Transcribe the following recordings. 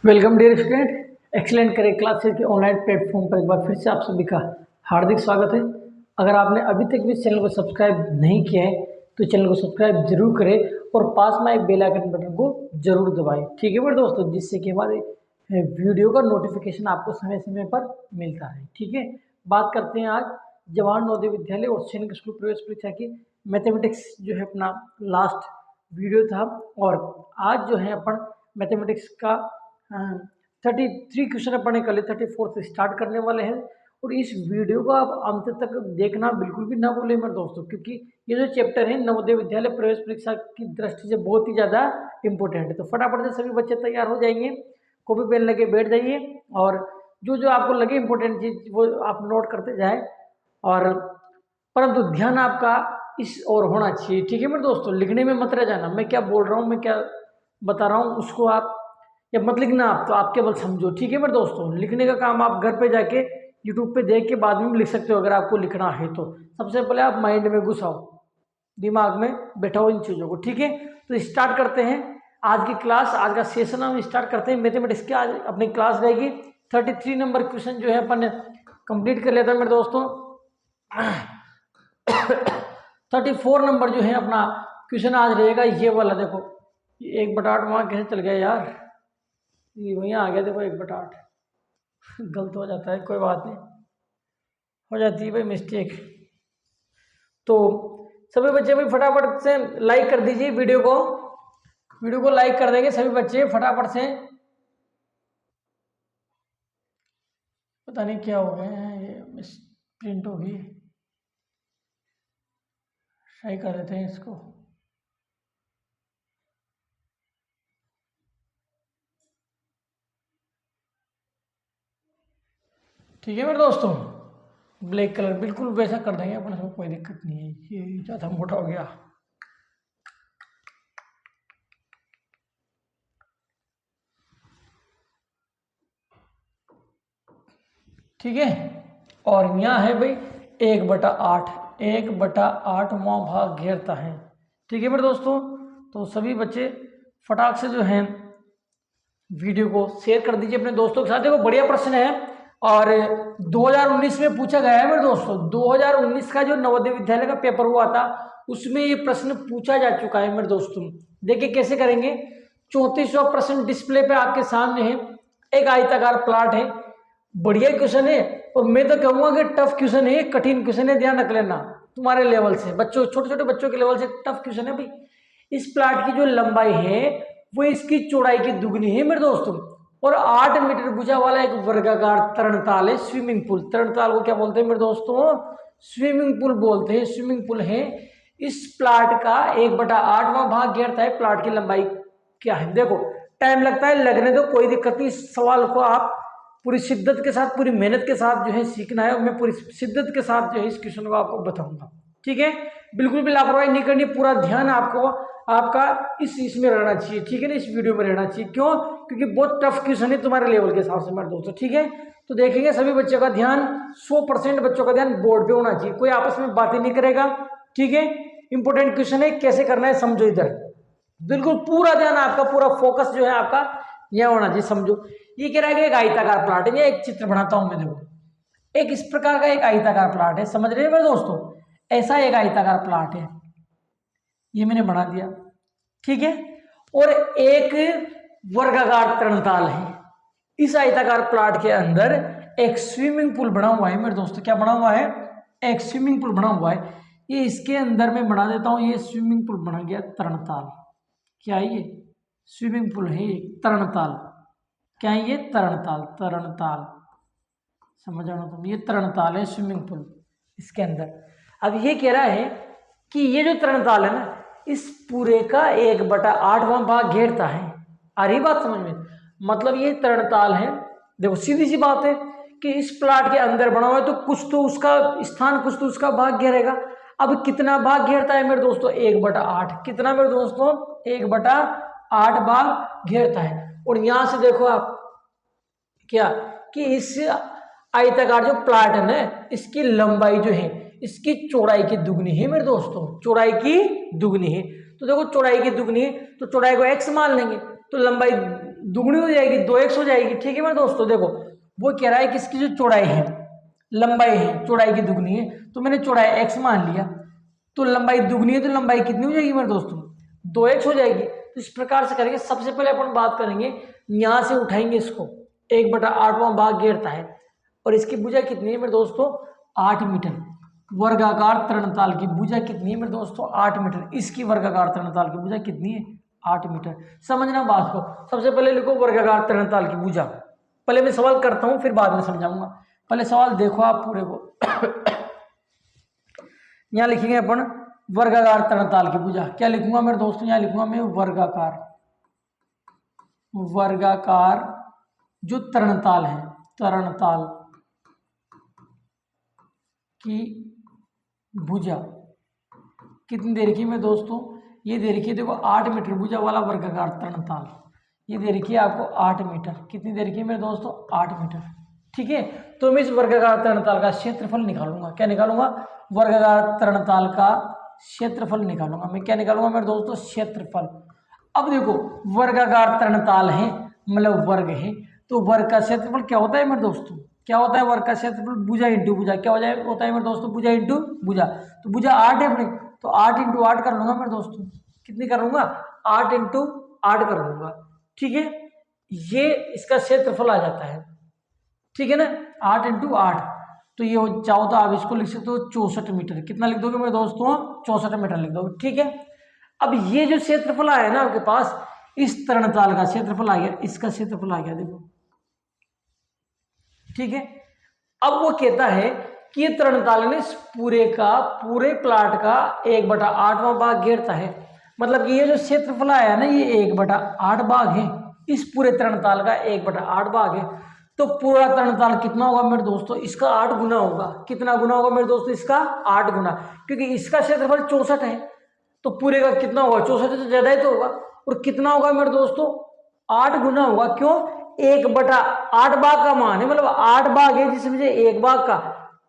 Welcome dear student, excellent correct classes के online platform पर एक बार फिर से आप सभी का हार्दिक स्वागत है। अगर आपने अभी तक भी इस चैनल को सब्सक्राइब नहीं किया है तो चैनल को सब्सक्राइब जरूर करें और पास में एक बेल आइकन बटन को जरूर दबाएं। ठीक है मेरे दोस्तों, जिससे कि हमारे वीडियो का नोटिफिकेशन आपको समय समय पर मिलता है। ठीक है, बात करते हैं आज जवाहर नवोदय विद्यालय और सैनिक स्कूल प्रवेश परीक्षा की मैथमेटिक्स जो है अपना लास्ट वीडियो था, और आज जो है अपन मैथमेटिक्स का 33 क्वेश्चन अपने कल 34 से स्टार्ट करने वाले हैं। और इस वीडियो को आप अंत तक देखना बिल्कुल भी ना भूलें मेरे दोस्तों, क्योंकि ये जो चैप्टर है नवोदय विद्यालय प्रवेश परीक्षा की दृष्टि से बहुत ही ज़्यादा इंपॉर्टेंट है। तो फटाफट से सभी बच्चे तैयार हो जाएंगे, कॉपी पेन लेके बैठ जाइए और जो जो आपको लगे इंपॉर्टेंट चीज़ वो आप नोट करते जाएं, और परंतु ध्यान आपका इस ओर होना चाहिए। ठीक है मेरे दोस्तों, लिखने में मत रह जाना, मैं क्या बोल रहा हूँ, मैं क्या बता रहा हूँ उसको आप या मत लिखना, आप तो आप केवल समझो। ठीक है मेरे दोस्तों, लिखने का काम आप घर पे जाके यूट्यूब पे देख के बाद में भी लिख सकते हो अगर आपको लिखना है तो। सबसे पहले आप माइंड में घुसाओ, दिमाग में बैठाओ इन चीज़ों को। ठीक है, तो स्टार्ट करते हैं आज की क्लास, आज का सेशन हम स्टार्ट करते हैं। मैथमेटिक्स की आज अपनी क्लास रहेगी। 33 नंबर क्वेश्चन जो है अपन कंप्लीट कर लेता है मेरे दोस्तों। 34 नंबर जो है अपना क्वेश्चन आज रहेगा ये वाला। देखो 1/8 वहाँ कैसे चल गया यार, ये वहीं आ गया। देखो 1/8 गलत हो जाता है, कोई बात नहीं, हो जाती है भाई मिस्टेक। तो सभी बच्चे भाई फटाफट से लाइक कर दीजिए वीडियो को लाइक कर देंगे सभी बच्चे फटाफट से। पता नहीं क्या हो गया है, ये मिस प्रिंट हो गई, सही कर देते हैं इसको। ठीक है मेरे दोस्तों, ब्लैक कलर बिल्कुल वैसा कर देंगे अपन, इसमें कोई दिक्कत नहीं है। ये ज़्यादा मोटा हो गया। ठीक है, और यहाँ है भाई 1/8, 1/8वां भाग घेरता है। ठीक है मेरे दोस्तों, तो सभी बच्चे फटाक से जो हैं वीडियो को शेयर कर दीजिए अपने दोस्तों के साथ। देखो बढ़िया प्रश्न है और 2019 में पूछा गया है मेरे दोस्तों। 2019 का जो नवोदय विद्यालय का पेपर हुआ था उसमें ये प्रश्न पूछा जा चुका है मेरे दोस्तों। देखिए कैसे करेंगे। 34वां प्रश्न डिस्प्ले पे आपके सामने है। एक आयताकार प्लाट है, बढ़िया क्वेश्चन है, और मैं तो कहूंगा कि टफ क्वेश्चन है, कठिन क्वेश्चन है, ध्यान रख लेना तुम्हारे लेवल से, बच्चों छोटे छोटे बच्चों के लेवल से टफ क्वेश्चन है भाई। इस प्लाट की जो लंबाई है वो इसकी चौड़ाई की दुगनी है मेरे दोस्तों, और 8 मीटर भुजा वाला एक वर्गाकार तरणताल है, स्विमिंग पूल। तरणताल को क्या बोलते हैं मेरे दोस्तों? स्विमिंग पूल बोलते हैं, स्विमिंग पूल है। इस प्लाट का 1/8वां भाग घेरता है। प्लाट की लंबाई क्या है? देखो टाइम लगता है, लगने दो, कोई दिक्कत नहीं। इस सवाल को आप पूरी शिद्दत के साथ, पूरी मेहनत के साथ जो है सीखना है, और मैं पूरी शिद्दत के साथ जो है इस क्वेश्चन को आपको बताऊंगा। ठीक है, बिल्कुल भी लापरवाही नहीं करनी, पूरा ध्यान आपको आपका इसमें रहना चाहिए। ठीक है ना, इस वीडियो में रहना चाहिए। क्यों? क्योंकि बहुत टफ क्वेश्चन है तुम्हारे लेवल के हिसाब से मेरे दोस्तों। ठीक है, तो देखेंगे सभी बच्चों का ध्यान, 100% बच्चों का ध्यान बोर्ड पे होना चाहिए, कोई आपस में बातें नहीं करेगा। ठीक है, इंपॉर्टेंट क्वेश्चन है, कैसे करना है समझो। इधर बिल्कुल पूरा ध्यान आपका, पूरा फोकस जो है आपका यहाँ होना चाहिए, समझो। ये कह रहा है कि एक आयताकार प्लाट है, एक चित्र बनाता हूं मैं। देखो एक इस प्रकार का एक आयताकार प्लाट है, समझ रहे हैं मेरे दोस्तों? ऐसा एक आयताकार प्लाट है, ये मैंने बना दिया। ठीक है, और एक वर्गाकार तरणताल है। इस आयताकार प्लाट के अंदर एक स्विमिंग पूल बना हुआ है मेरे दोस्तों। क्या बना हुआ है? एक स्विमिंग पूल बना हुआ है। ये इसके अंदर मैं बना देता हूं, ये स्विमिंग पूल बना गया तरणताल। क्या है ये? स्विमिंग पूल है ये, तरणताल। क्या है ये? तरणताल। तरणताल समझ आना तुम, ये तरणताल है, स्विमिंग पूल इसके अंदर। अब ये कह रहा है कि ये जो तरणताल है ना, इस पूरे का 1/8वां भाग घेरता है। आ रही बात समझ में? मतलब ये तरणताल है, देखो सीधी सी बात है कि इस प्लाट के अंदर बना हुआ है, तो कुछ तो उसका स्थान, कुछ तो उसका भाग घेरेगा। अब कितना भाग घेरता है मेरे दोस्तों? 1/8। कितना मेरे दोस्तों? 1/8 भाग घेरता है। और यहां से देखो आप क्या कि इस आयताकार जो प्लाट है ना, इसकी लंबाई जो है इसकी चौड़ाई की दुगनी है मेरे दोस्तों, चौड़ाई की दुगनी है। तो देखो चौड़ाई की दुगनी है तो चौड़ाई को x मान लेंगे, तो लंबाई दुगनी हो जाएगी, 2x हो जाएगी। ठीक है मेरे दोस्तों, देखो वो कह रहा है कि इसकी जो चौड़ाई है, लंबाई है, चौड़ाई की दुगनी है, तो मैंने चौड़ाई x मान लिया, तो लंबाई दुगनी है तो लंबाई कितनी हो जाएगी मेरे दोस्तों, 2x हो जाएगी। तो इस प्रकार से करेंगे। सबसे पहले अपन बात करेंगे, यहाँ से उठाएंगे इसको, 1/8वां भाग घेरता है, और इसकी भुजा कितनी है मेरे दोस्तों, 8 मीटर। वर्गाकार तरणताल की भुजा कितनी है मेरे दोस्तों, 8 मीटर। इसकी वर्गाकार तरणताल की भुजा कितनी है, 8 मीटर। समझना बात को। सबसे पहले लिखो वर्गाकार तरणताल की भुजा। पहले मैं सवाल करता हूँ, फिर बाद में समझाऊंगा। पहले सवाल देखो आप पूरे को। यहाँ लिखेंगे अपन वर्गाकार तरणताल की भुजा। क्या लिखूंगा मेरे दोस्तों, यहाँ लिखूंगा मैं वर्गाकार जो तरणताल है, तरणताल की भुजा कितनी दे रखी है मेरे दोस्तों, ये दे रखी है देखो 8 मीटर भुजा वाला वर्गाकार तरणताल। ये दे रखी है आपको 8 मीटर। कितनी दे रखी है मेरे दोस्तों, 8 मीटर। ठीक है, तो मैं इस वर्गाकार तरणताल का क्षेत्रफल निकालूंगा। क्या निकालूंगा, वर्गाकार तरणताल का क्षेत्रफल निकालूंगा। मैं क्या निकालूंगा मेरे दोस्तों, क्षेत्रफल। अब देखो वर्गाकार तरणताल है, मतलब वर्ग है, तो वर्ग का क्षेत्रफल क्या होता है मेरे दोस्तों, क्या होता है वर्ग का क्षेत्रफल, भुजा इंटू भुजा। क्या हो जाए होता है मेरे दोस्तों, भुजा इंटू भुजा। तो भुजा 8 है अपने, तो 8 इंटू 8 कर लूंगा मेरे दोस्तों। कितनी कर लूंगा, 8 इंटू 8 कर लूंगा। ठीक है, ये इसका क्षेत्रफल आ जाता है। ठीक है ना, 8 इंटू 8, तो ये चाहो तो आप इसको लिख सकते हो 64 मीटर। कितना लिख दोगे मेरे दोस्तों, 64 मीटर लिख दोगे। ठीक है, अब ये जो क्षेत्रफल आया ना आपके पास, इस तरणताल का क्षेत्रफल आ गया, इसका क्षेत्रफल आ गया, देखो। ठीक है, अब वो कहता है कि ये तरणताल ने पूरे प्लाट का 1/8वां भाग घेरता है। मतलब ये जो क्षेत्रफल आया ना, ये 1/8 भाग है, इस पूरे तरणताल का 1/8 भाग है। तो पूरा तरणताल कितना होगा मेरे दोस्तों, इसका 8 गुना होगा। कितना गुना होगा मेरे दोस्तों, इसका 8 गुना, क्योंकि इसका क्षेत्रफल 64 है, तो पूरे का कितना होगा, 64 से ज्यादा ही तो होगा। और कितना होगा मेरे दोस्तों, 8 गुना होगा। क्यों, 1/8 भाग का मान है, मतलब 8 भाग है, जिसमें से 1 भाग का,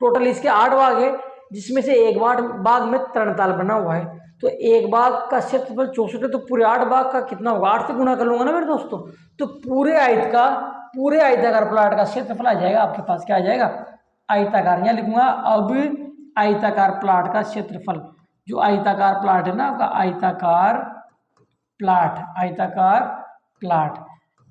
टोटल इसके 8 भाग है, जिसमें से 1 भाग में तरणताल बना हुआ है। तो 1 भाग का क्षेत्रफल 64 है, तो पूरे 8 भाग का कितना होगा, 8 से गुना कर लूंगा ना मेरे दोस्तों। तो पूरे आयताकार प्लाट का क्षेत्रफल आ जाएगा आपके पास। क्या आ जाएगा, आयताकार। यहाँ लिखूंगा अब आयताकार प्लाट का क्षेत्रफल। जो आयताकार प्लाट है ना आपका, आयताकार प्लाट,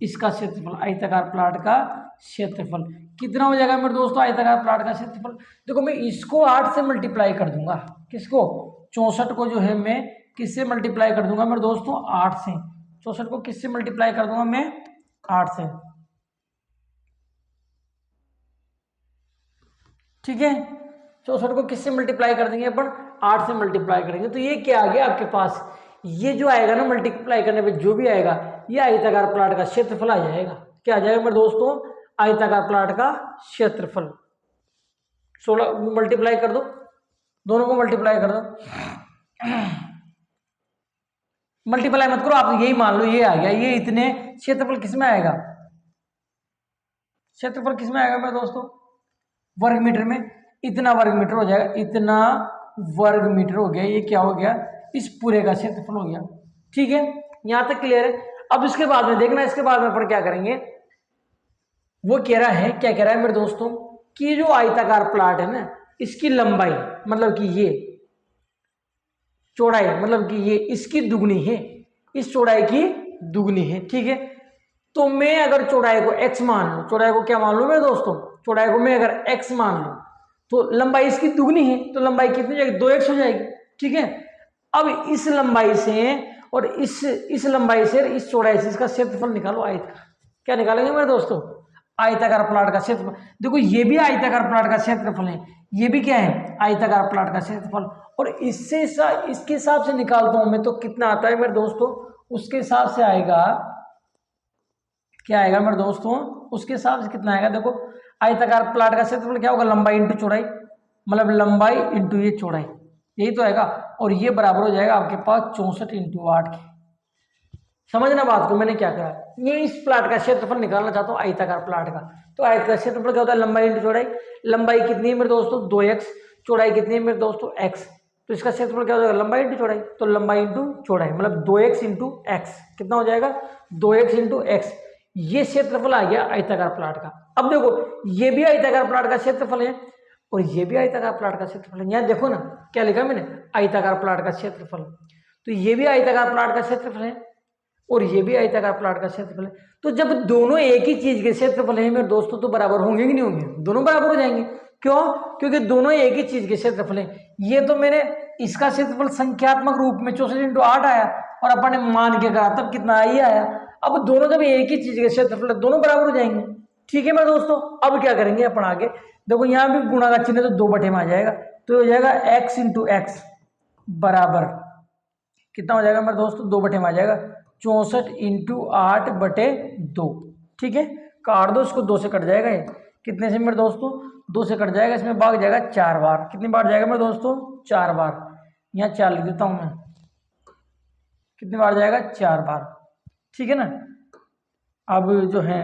इसका क्षेत्रफल, आयताकार प्लाट का क्षेत्रफल कितना हो जाएगा मेरे दोस्तों, आयताकार प्लाट का क्षेत्रफल। देखो मैं इसको 8 से मल्टीप्लाई कर दूंगा, किसको, 64 को जो है मैं किससे मल्टीप्लाई कर दूंगा मेरे दोस्तों, 8 से। 64 को किससे मल्टीप्लाई कर दूंगा मैं, 8 से। ठीक है, 64 को किससे मल्टीप्लाई कर देंगे अपन, 8 से मल्टीप्लाई करेंगे। तो ये क्या आ गया आपके पास, ये जो आएगा ना मल्टीप्लाई करने पे जो भी आएगा, ये आयताकार प्लाट का क्षेत्रफल आ जाएगा। क्या आ जाएगा मेरे दोस्तों, आयताकार प्लाट का क्षेत्रफल। 16 मल्टीप्लाई कर दो, दोनों को मल्टीप्लाई कर दो। मल्टीप्लाई मत करो आप, यही मान लो ये आ गया। ये इतने क्षेत्रफल किसमें आएगा, क्षेत्रफल किसमें आएगा मेरे दोस्तों, वर्ग मीटर में। इतना वर्ग मीटर हो जाएगा, इतना वर्ग मीटर हो गया। ये क्या हो गया, इस पूरे का क्षेत्रफल हो गया। ठीक है, यहां तक क्लियर है। अब इसके बाद में देखना, इसके बाद में अपन क्या करेंगे, वो कह रहा है, क्या कह रहा है मेरे दोस्तों, कि जो आयताकार प्लाट है ना, इसकी लंबाई मतलब कि ये चौड़ाई, मतलब कि ये इसकी दुगनी है, इस चौड़ाई की दुगनी है। ठीक है, तो मैं अगर चौड़ाई को x मान लूं, चौड़ाई को क्या मान लूं मेरे दोस्तों, चौड़ाई को मैं अगर x मान लूं, तो लंबाई इसकी दुगनी है, तो लंबाई कितनी हो जाएगी, 2x हो जाएगी। ठीक है, अब इस लंबाई से और इस लंबाई से, इस चौड़ाई से इसका क्षेत्रफल निकालो आयत का। क्या निकालेंगे मेरे दोस्तों, आयताकार प्लाट का क्षेत्रफल। देखो ये भी आयताकार प्लाट का क्षेत्रफल है, ये भी क्या है, आयताकार प्लाट का क्षेत्रफल। और इससे इसके हिसाब से निकालता हूं मैं, तो कितना आता है मेरे दोस्तों, उसके हिसाब से आएगा, क्या आएगा मेरे दोस्तों, उसके हिसाब से कितना आएगा। देखो आयताकार प्लाट का क्षेत्रफल क्या होगा, लंबाई इंटू चौड़ाई, मतलब लंबाई इंटू ये चौड़ाई, यही तो आएगा। और ये बराबर हो जाएगा आपके पास 64 इंटू 8 के। समझना बात को, मैंने क्या कहा, ये इस प्लाट का क्षेत्रफल निकालना चाहता हूँ, आयताकार प्लाट का। तो आयत का क्षेत्रफल क्या होता है, लंबाई इंटू चौड़ाई। लंबाई कितनी है मेरे दोस्तों, 2x, चौड़ाई कितनी है मेरे दोस्तों, x। तो इसका क्षेत्रफल क्या हो जाएगा, लंबाई इंटू चौड़ाई। तो लंबाई इंटू चौड़ाई मतलब 2x इंटू एक्स, कितना हो जाएगा, 2x इंटू एक्स। ये क्षेत्रफल आ गया आयताकार प्लाट का। अब देखो ये भी आयताकार प्लाट का क्षेत्रफल है और ये भी आयताकार प्लाट का क्षेत्रफल है। यहाँ देखो ना क्या लिखा मैंने, आयताकार प्लाट का क्षेत्रफल। तो ये भी आयताकार प्लाट का क्षेत्रफल है और ये भी आयताकार प्लाट का क्षेत्रफल है। तो जब दोनों एक ही चीज के क्षेत्रफल है मेरे दोस्तों तो बराबर होंगे कि नहीं होंगे? दोनों बराबर हो जाएंगे। क्यों? क्योंकि दोनों एक ही चीज के क्षेत्रफल है। ये तो मैंने इसका क्षेत्रफल संख्यात्मक रूप में 64x8 आया और अपन ने मान के कहा तब कितना ही आया। अब दोनों जब एक ही चीज के क्षेत्रफल है दोनों बराबर हो जाएंगे। ठीक है मेरे दोस्तों, अब क्या करेंगे अपन आगे, देखो यहाँ भी गुणा का चिन्ह तो 2 बटे में आ जाएगा, तो हो जाएगा x इंटू एक्स बराबर कितना हो जाएगा मेरे दोस्तों, 2 बटे में आ जाएगा 64 इंटू 8 बटे 2। ठीक है, काट दो इसको, 2 से कट जाएगा ये, कितने से मेरे दोस्तों 2 से कट जाएगा, इसमें भाग जाएगा 4 बार। कितनी बार जाएगा मेरे दोस्तों? 4 बार। यहाँ 4 लिख देता हूँ मैं, कितनी बार जाएगा? 4 बार। ठीक है ना, अब जो है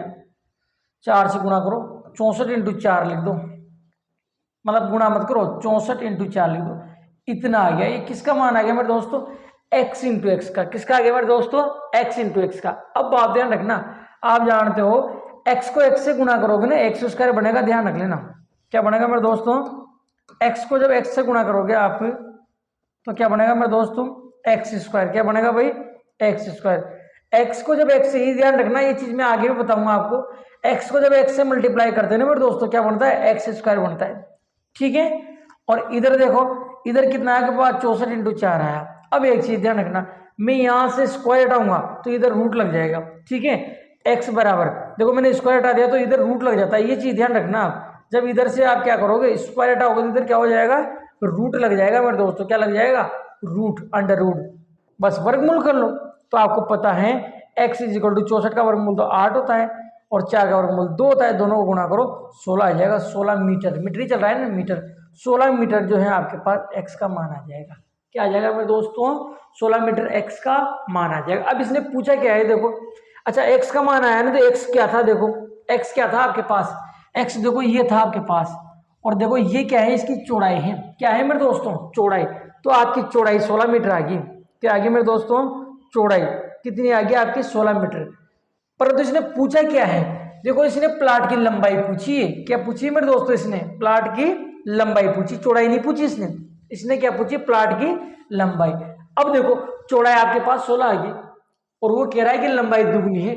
4 से गुणा करो, 64 इंटू 4 लिख दो, मतलब गुणा मत करो, 64 इंटू 4 लिख दो, इतना आ गया। ये किसका मान आ गया मेरे दोस्तों? x इंटू एक्स का। किसका आ गया मेरे दोस्तों? x इंटू एक्स का। अब बात ध्यान रखना, आप जानते हो x को x से गुणा करोगे ना एक्स स्क्वायर बनेगा, ध्यान रख लेना। क्या बनेगा मेरे दोस्तों? x को जब x से गुणा करोगे आप तो क्या बनेगा मेरे दोस्तों? X square. क्या बनेगा भाई? X square. x को जब x से ही, ध्यान रखना ये चीज मैं आगे भी बताऊंगा आपको, x को जब x से मल्टीप्लाई करते हैं ना मेरे दोस्तों क्या बनता है? एक्स स्क्वायर बनता है। ठीक है, और इधर देखो, इधर कितना है के बाद 64 इंटू 4 आया। अब एक चीज ध्यान रखना, मैं यहाँ से स्क्वायर हटाऊंगा तो इधर रूट लग जाएगा। ठीक है, x बराबर, देखो मैंने स्क्वायर हटा दिया तो इधर रूट लग जाता है, ये चीज ध्यान रखना आप। जब इधर से आप क्या करोगे, स्क्वायर हटाओगे तो इधर क्या हो जाएगा? रूट लग जाएगा मेरे दोस्तों। क्या लग जाएगा? Root, under root. बस वर्गमूल कर लो तो आपको पता है x इज इक्वल टू 64 का वर्गमूल तो 8 होता है और 4 का वर्गमूल 2 होता है, दोनों को गुणा करो 16 आ जाएगा। 16 मीटर, मीटर ही चल रहा है ना, मीटर। 16 मीटर जो है आपके पास x का मान आ जाएगा। क्या आ जाएगा मेरे दोस्तों? 16 मीटर x का मान आ जाएगा। अब इसने पूछा क्या है, देखो अच्छा x का मान आया ना, तो x क्या था, देखो x क्या था आपके पास, x देखो ये था आपके पास, और देखो ये क्या है, इसकी चौड़ाई है। क्या है मेरे दोस्तों? चौड़ाई। तो आपकी चौड़ाई 16 मीटर आ गई। क्या आ गई मेरे दोस्तों? चौड़ाई कितनी आ गई आपकी? 16 मीटर। परंतु इसने पूछा क्या है, देखो इसने प्लाट की लंबाई पूछी है। क्या पूछी है मेरे दोस्तों? इसने प्लाट की लंबाई पूछी, चौड़ाई नहीं पूछी इसने। इसने क्या पूछी? प्लाट की लंबाई। अब देखो चौड़ाई आपके पास 16 आ गई और वो कह रहा है कि लंबाई दुगनी है।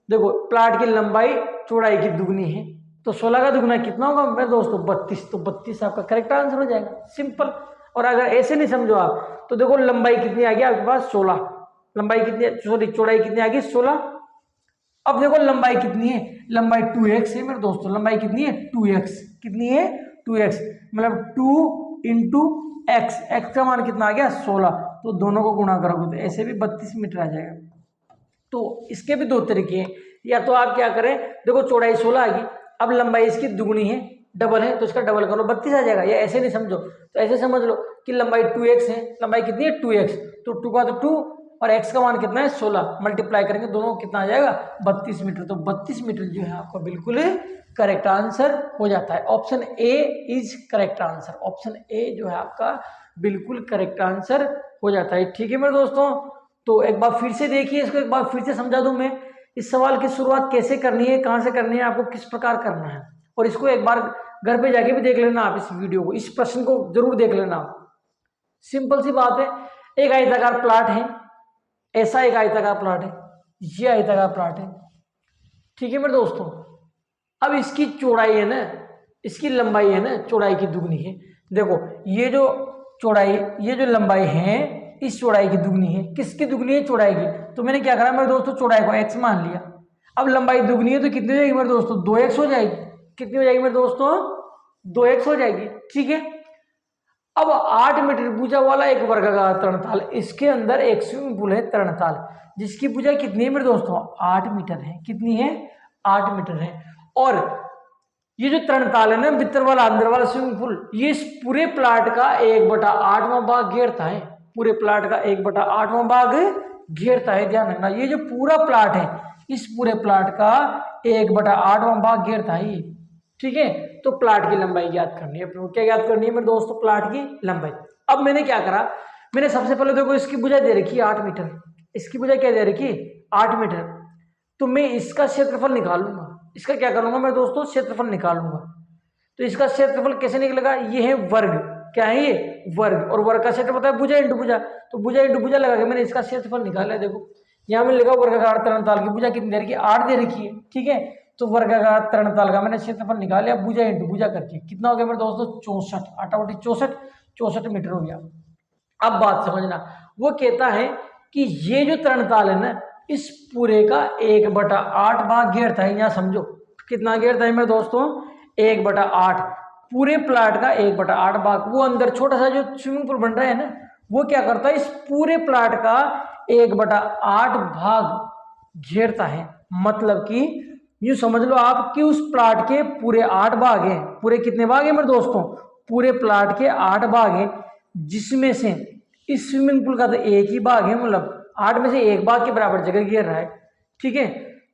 देखो प्लाट की लंबाई चौड़ाई की दुगनी है, तो 16 का दुगना कितना होगा मेरे दोस्तों? 32। तो 32 आपका करेक्ट आंसर हो जाएगा, सिंपल। और अगर ऐसे नहीं समझो आप तो देखो लंबाई कितनी आ गई आपके पास? 16। लंबाई कितनी, सॉरी चौड़ाई कितनी आ गई? 16। अब देखो लंबाई कितनी है? लंबाई 2x है मेरे दोस्तों। लंबाई कितनी है? 2x। कितनी है? 2x, मतलब 2 इंटू एक्स। एक्स का मान कितना आ गया? 16। तो दोनों को गुणा करोगे तो ऐसे भी 32 मीटर आ जाएगा। तो इसके भी 2 तरीके हैं, या तो आप क्या करें, देखो चौड़ाई 16 आ गई, अब लंबाई इसकी दुगनी है, डबल है, तो इसका डबल करो 32 आ जाएगा। या ऐसे नहीं समझो तो ऐसे समझ लो कि लंबाई 2x है, लंबाई कितनी है? 2x। तो 2 का तो 2 और x का मान कितना है? 16। मल्टीप्लाई करेंगे दोनों कितना आ जाएगा? 32 मीटर। तो 32 मीटर जो है आपका बिल्कुल करेक्ट आंसर हो जाता है। Option A is correct answer. Option A जो है आपका बिल्कुल करेक्ट आंसर हो जाता है। ठीक है मेरे दोस्तों, तो एक बार फिर से देखिए इसको, एक बार फिर से समझा दूं मैं, इस सवाल की शुरुआत कैसे करनी है, कहाँ से करनी है, आपको किस प्रकार करना है, और इसको एक बार घर पे जाके भी देख लेना आप, इस वीडियो को, इस प्रश्न को जरूर देख लेना। सिंपल सी बात है, एक आयताकार प्लाट है, ऐसा एक आयताकार प्लाट है, ये आयताकार प्लाट है। ठीक है मेरे दोस्तों, अब इसकी चौड़ाई है ना, इसकी लंबाई है ना, चौड़ाई की दुगनी है। देखो ये जो चौड़ाई, ये जो लंबाई है इस चौड़ाई की दुगनी है। किसकी दुगनी है? चौड़ाई की। तो मैंने क्या करा मेरे दोस्तों, चौड़ाई को x मान लिया। अब लंबाई दुगनी है तो कितनी हो जाएगी मेरे दोस्तों? 2x हो जाएगी। कितनी हो जाएगी मेरे दोस्तों? 2x हो जाएगी। ठीक है, अब 8 मीटर भुजा वाला एक वर्गाकार तरणताल, इसके अंदर एक स्विमिंग पूल है तरणताल, जिसकी भुजा कितनी है मेरे दोस्तों? 8 मीटर है। कितनी है? 8 मीटर है। और ये जो तरणताल है ना, भीतर वाला अंदर वाला स्विमिंग पूल, ये इस पूरे प्लाट का 1/8वां भाग घेरता है। पूरे प्लाट का 1/8वां भाग घेरता है, ध्यान रखना। ये जो पूरा प्लाट है, इस पूरे प्लाट का 1/8वां भाग घेरता है ये। ठीक है, तो प्लाट की लंबाई ज्ञात करनी है। क्या ज्ञात करनी है मेरे दोस्तों? प्लाट की लंबाई। अब मैंने क्या करा, मैंने सबसे पहले देखो इसकी भुजा दे रखी है 8 मीटर, इसकी भुजा क्या दे रखी है? 8 मीटर। तो मैं इसका क्षेत्रफल निकालूंगा। इसका क्या करूंगा मेरे दोस्तों, क्षेत्रफल निकालूंगा। तो इसका क्षेत्रफल कैसे निकलेगा, ये है वर्ग, क्या है ये वर्ग, और वर्ग का क्षेत्रफल पता है भुजा इंटू भुजा, तो भुजा इंटू भुजा लगा के मैंने इसका क्षेत्रफल निकाला। देखो यहाँ मैंने लिखा वर्गाकार तरणताल की भुजा कितनी दे रखी है, 8 दे रखी है, ठीक है। तो वर्गाकार तरणताल का मैंने क्षेत्रफल निकाल लिया भुजा इंटू भुजा करके, कितना हो गया मेरे दोस्तों 64, 64 मीटर हो गया। अब बात समझना, वो कहता है कि ये जो तरणताल है ना, इस पूरे का 1/8 भाग घेरता है। यहाँ समझो कितना घेरता है मेरे दोस्तों, 1/8, पूरे प्लाट का 1/8 भाग। वो अंदर छोटा सा जो स्विमिंग पूल बन रहा है ना, वो क्या करता है, इस पूरे प्लाट का 1/8 भाग घेरता है। मतलब कि यूं समझ लो आप कि उस प्लाट के पूरे 8 भाग हैं। पूरे कितने भाग हैं मेरे दोस्तों, पूरे प्लाट के 8 भाग हैं, जिसमें से इस स्विमिंग पूल का तो एक ही भाग है, मतलब 8 में से एक भाग के बराबर जगह घेर रहा है, ठीक है।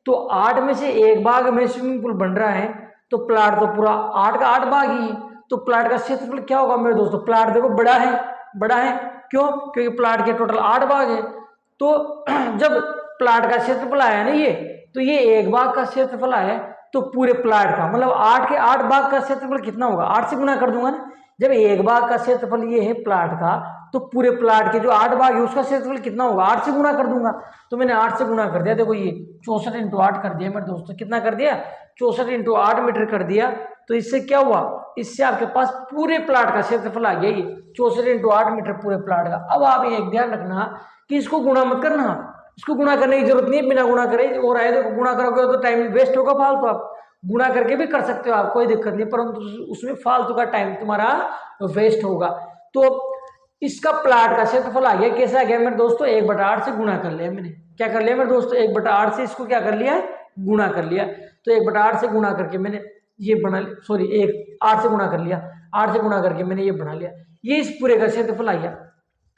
तो 8 में से एक भाग में स्विमिंग पूल बन रहा है, तो प्लाट तो पूरा 8 का 8 भाग ही है। तो प्लाट का क्षेत्रफल क्या होगा मेरे दोस्तों, प्लाट देखो बड़ा है, बड़ा है क्यों, क्योंकि प्लाट के टोटल 8 भाग है। तो जब प्लाट का क्षेत्रफल आया ना ये, तो ये एक भाग का क्षेत्रफल आया, तो पूरे प्लाट का मतलब 8 के 8 भाग का क्षेत्रफल कितना होगा, 8 से गुना कर दूंगा ना। जब एक भाग का क्षेत्रफल ये है प्लाट का, तो पूरे प्लाट के जो 8 भाग है उसका क्षेत्रफल कितना होगा, 8 से गुना कर दूंगा। तो मैंने 8 से गुना कर दिया, देखो ये 64 × 8 कर दिया मेरे दोस्तों, कितना कर दिया 64 × 8 मीटर कर दिया। तो इससे क्या हुआ, इससे आपके पास पूरे प्लाट का क्षेत्रफल आ गया, ये 64 × 8 मीटर पूरे प्लाट का। अब आप एक ध्यान रखना कि इसको गुणा मत करना, इसको गुणा करने की जरूरत नहीं है, बिना गुणा करे और आए तो गुणा करोगे तो टाइम वेस्ट होगा फालतू। आप गुणा करके भी कर सकते हो, आप कोई दिक्कत नहीं, परंतु उसमें फालतू का टाइम तुम्हारा वेस्ट होगा। तो इसका प्लाट का क्षेत्रफल आ गया, कैसे आ गया मेरे दोस्तों, 1/8 से गुणा कर लिया मैंने। क्या कर लिया मेरे दोस्तों, 1/8 से इसको क्या कर लिया, गुणा कर लिया। तो 1/8 से गुणा करके मैंने ये बना लिया, सॉरी 8 से गुणा कर लिया, 8 से गुणा करके मैंने ये बना लिया, ये इस पूरे का क्षेत्रफल आ गया।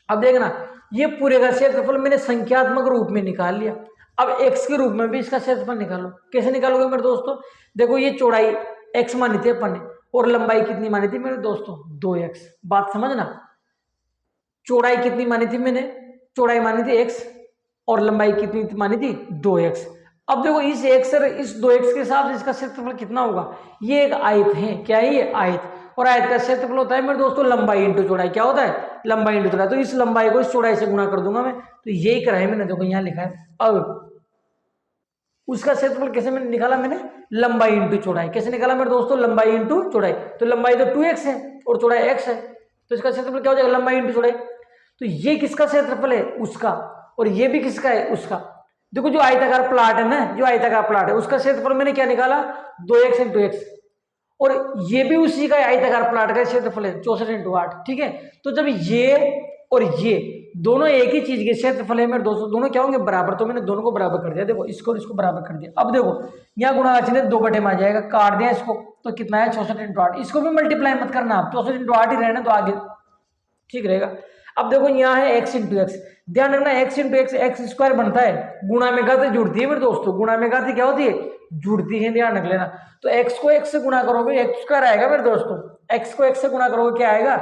अब देखना, ये पूरे का क्षेत्रफल मैंने संख्यात्मक रूप में निकाल लिया। अब x के रूप में भी इसका क्षेत्रफल निकालो। कैसे निकालोगे मेरे दोस्तों, देखो ये चौड़ाई x मानी थी अपन ने, और लंबाई कितनी मानी थी मेरे दोस्तों 2x। बात समझना, चौड़ाई कितनी मानी थी मैंने, चौड़ाई मानी थी x, और लंबाई कितनी मानी थी 2x। अब देखो इस x और इस 2x के हिसाब से इसका क्षेत्रफल कितना होगा, ये एक आयत है, क्या है ये आयत, और आयत का क्षेत्रफल होता है मेरे दोस्तों लंबाई इंटू चौड़ाई। क्या होता है, लंबाई इंटू चौड़ाई। तो इस लंबाई को इस चौड़ाई से गुणा कर दूंगा मैं, तो यही करा है मैंने, देखो यहाँ लिखा है। अब उसका क्षेत्रफल कैसे मैंने निकाला, मैंने लंबाई इंटू चौड़ाई। कैसे निकाला मेरे दोस्तों, लंबाई इंटू चौड़ाई। तो लंबाई तो 2x है और चौड़ाई x है, तो इसका क्षेत्रफल क्या हो जाएगा, लंबाई इंटू चौड़ाई। तो ये किसका क्षेत्रफल है, उसका, और ये भी किसका है, उसका। देखो जो आयताकार प्लाट है ना, जो आयताकार प्लाट है उसका क्षेत्रफल मैंने क्या निकाला, 2x × x, और ये भी उसी का आयताकार प्लाट का क्षेत्रफल है 64 × 8, ठीक है। तो जब ये और ये दोनों एक ही चीज के क्षेत्रफल है मेरे दोस्तों, दोनों क्या होंगे, बराबर। तो मैंने दोनों को बराबर कर दिया, देखो इसको और इसको बराबर कर दिया। अब देखो यहाँ गुणा का चिन्ह 2 बटे में आ जाएगा, काट दिया इसको, तो कितना है 64 × 8। इसको भी मल्टीप्लाई मत करना आप, 64 × 8 ही रहना, तो आगे ठीक रहेगा। अब देखो यहाँ है x × x, ध्यान रखना x × x x² बनता है, गुणा में घात जुड़ती है मेरे दोस्तों, गुणा में घात क्या होती है, जुड़ती है, ध्यान रख लेना। तो x को x से गुणा करोगे x² आएगा मेरे दोस्तों, x को x से गुणा करोगे क्या आएगा,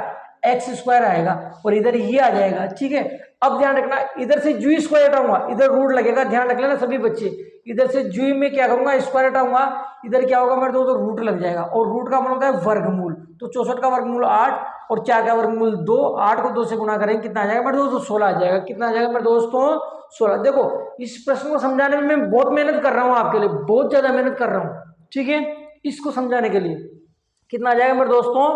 x² आएगा, और इधर ये आ जाएगा, ठीक है। अब ध्यान रखना, इधर से जू स्क्वायर हटाऊंगा, इधर रूट लगेगा, ध्यान रख लेना सभी बच्चे। इधर से जू में क्या करूंगा, स्क्वायर हटाऊंगा, इधर क्या होगा मेरे दोस्तों, रूट लग जाएगा, और रूट का मतलब होता है वर्गमूल। तो 64 का वर्गमूल 8 और 4 का वर्गमूल 2, 8 को 2 से गुणा करेंगे कितना आ जाएगा मेरे दोस्तों, 16 आ जाएगा। कितना आ जाएगा मेरे दोस्तों, 16। देखो इस प्रश्न को समझाने में मैं बहुत मेहनत कर रहा हूँ आपके लिए, बहुत ज्यादा मेहनत कर रहा हूँ, ठीक है। इसको समझाने के लिए कितना आ जाएगा मेरे दोस्तों,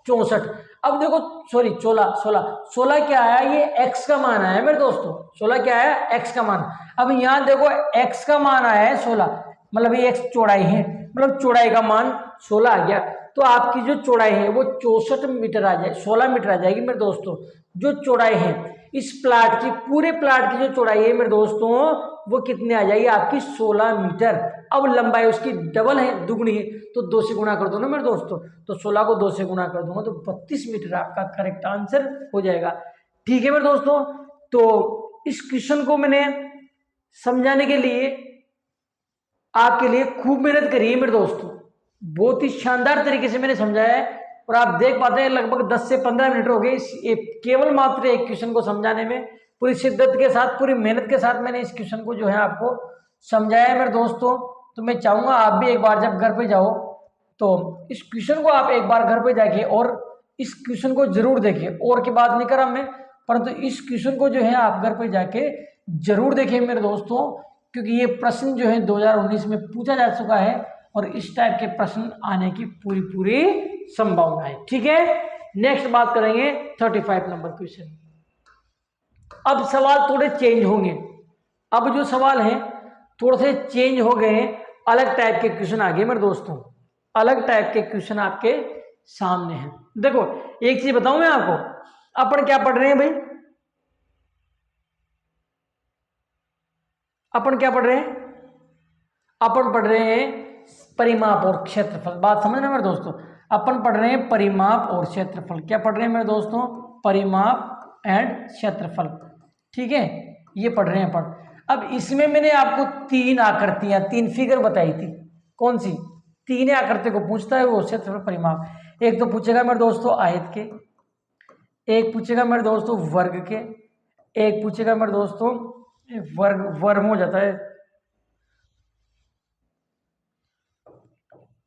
64। अब देखो सॉरी 16 क्या आया, ये x का मान आया मेरे दोस्तों, 16 क्या आया, x का मान। अब यहाँ देखो x का मान आया है 16, मतलब ये x चौड़ाई है, मतलब चौड़ाई का मान 16 आ गया। तो आपकी जो चौड़ाई है वो 64 मीटर आ जाए, 16 मीटर आ जाएगी मेरे दोस्तों। जो चौड़ाई है इस प्लाट की, पूरे प्लाट की जो चौड़ाई है मेरे दोस्तों, वो कितने आ जाएगी आपकी, 16 मीटर। अब लंबाई उसकी डबल है, दुगनी है, तो 2 से गुणा कर दो ना मेरे दोस्तों, तो 16 को 2 से गुणा कर दूंगा तो 32 मीटर आपका करेक्ट आंसर हो जाएगा, ठीक है मेरे दोस्तों। तो इस क्वेश्चन को मैंने समझाने के लिए आपके लिए खूब मेहनत करी है मेरे दोस्तों, बहुत ही शानदार तरीके से मैंने समझाया है, और आप देख पाते हैं लगभग 10 से 15 मिनट हो गए केवल मात्र एक क्वेश्चन को समझाने में। पूरी शिद्दत के साथ, पूरी मेहनत के साथ मैंने इस क्वेश्चन को जो है आपको समझाया मेरे दोस्तों। तो मैं चाहूँगा आप भी एक बार जब घर पे जाओ तो इस क्वेश्चन को आप एक बार घर पे जाके और इस क्वेश्चन को जरूर देखिए। और की बात नहीं कर रहा मैं, परंतु इस क्वेश्चन को जो है आप घर पे जाके जरूर देखें मेरे दोस्तों, क्योंकि ये प्रश्न जो है 2019 में पूछा जा चुका है और इस टाइप के प्रश्न आने की पूरी पूरी संभावना है। ठीक है, नेक्स्ट बात करेंगे 35 नंबर क्वेश्चन। अब सवाल थोड़े चेंज होंगे। अब जो सवाल है थोड़े से चेंज हो गए, अलग टाइप के क्वेश्चन आ गए मेरे दोस्तों, अलग टाइप के क्वेश्चन आपके सामने हैं। देखो एक चीज बताऊं मैं आपको, अपन क्या पढ़ रहे हैं भाई, अपन क्या पढ़ रहे हैं, अपन पढ़ रहे हैं परिमाप और क्षेत्रफल। बात समझना मेरे दोस्तों, अपन पढ़ रहे हैं परिमाप और क्षेत्रफल। क्या पढ़ रहे हैं मेरे दोस्तों, परिमाप एंड क्षेत्रफल। ठीक है, ये पढ़ रहे हैं अपन। अब इसमें मैंने आपको 3 आकृतियां, 3 फिगर बताई थी। कौन सी 3 आकृति को पूछता है वो क्षेत्रफल परिमाप। एक तो पूछेगा मेरे दोस्तों आयत के, एक पूछेगा मेरे दोस्तों वर्ग के, एक पूछेगा मेरे दोस्तों वर्ग हो जाता है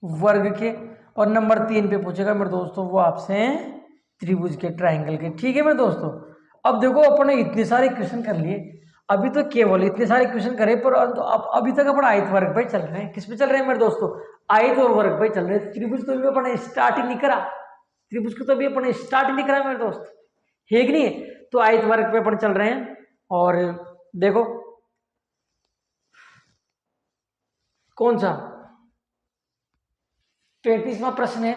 वर्ग के, और नंबर 3 पे पूछेगा मेरे दोस्तों वो आपसे त्रिभुज के, ट्रायंगल के। ठीक है मेरे दोस्तों, अब देखो अपन ने इतने सारे क्वेश्चन कर लिए, अभी तो केवल इतने सारे क्वेश्चन करे, पर तो अब अभी तक अपन आयत वर्ग पे चल रहे हैं। किस पे चल रहे हैं मेरे दोस्तों, आयत और वर्ग पे चल रहे हैं। त्रिभुज तो अभी अपन स्टार्ट ही नहीं करा, त्रिभुज को तो अभी अपन स्टार्ट ही नहीं करा मेरे दोस्त, है कि नहीं। तो आयत वर्ग पे अपन चल रहे हैं। और देखो कौन सा 35वां प्रश्न है,